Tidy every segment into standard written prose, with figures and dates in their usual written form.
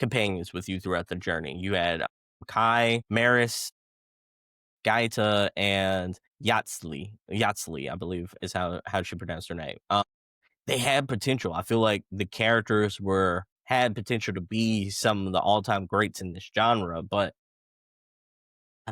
companions with you throughout the journey. You had Kai, Maris, Gaeta, and Yatsli, I believe is how she pronounced her name. They had potential. I feel like the characters were had potential to be some of the all-time greats in this genre, but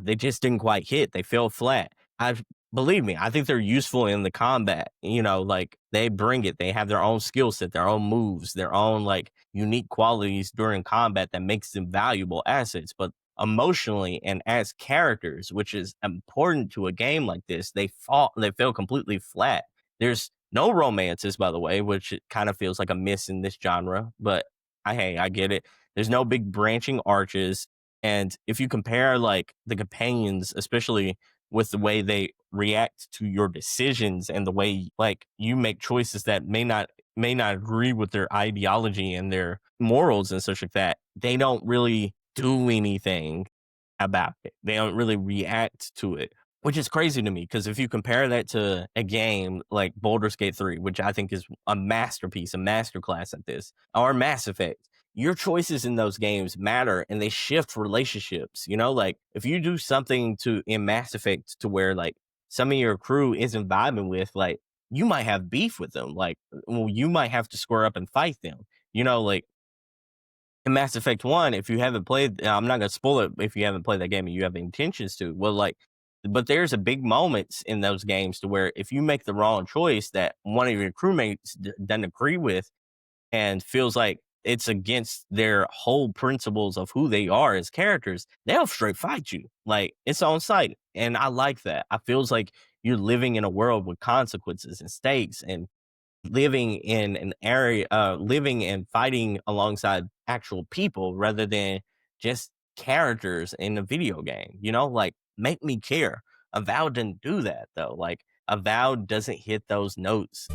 they just didn't quite hit. They fell flat. I Believe me, I think they're useful in the combat. Like they bring it. They have their own skill set, their own moves, their own like unique qualities during combat that makes them valuable assets. But emotionally and as characters, which is important to a game like this, they fell completely flat. There's no romances, by the way, which it kind of feels like a miss in this genre. But I get it. There's no big branching arches, and if you compare like the companions, especially with the way they react to your decisions and the way like you make choices that may not agree with their ideology and their morals and such like that, they don't really do anything about it. They don't really react to it, which is crazy to me because if you compare that to a game like Baldur's Gate 3, which I think is a masterpiece, a masterclass at this, or Mass Effect, your choices in those games matter and they shift relationships. Like if you do something to in Mass Effect to where like some of your crew isn't vibing with, like you might have beef with them. Like, well, you might have to square up and fight them. Like in Mass Effect 1, if you haven't played, I'm not gonna spoil it if you haven't played that game and you have intentions to. Well, like, but there's a big moments in those games to where if you make the wrong choice that one of your crewmates doesn't agree with and feels like it's against their whole principles of who they are as characters, they'll straight fight you. Like it's on sight. And I like that. I feels like you're living in a world with consequences and stakes and living in an area, living and fighting alongside actual people rather than just characters in a video game. Like make me care. Avowed didn't do that though. Like Avowed doesn't hit those notes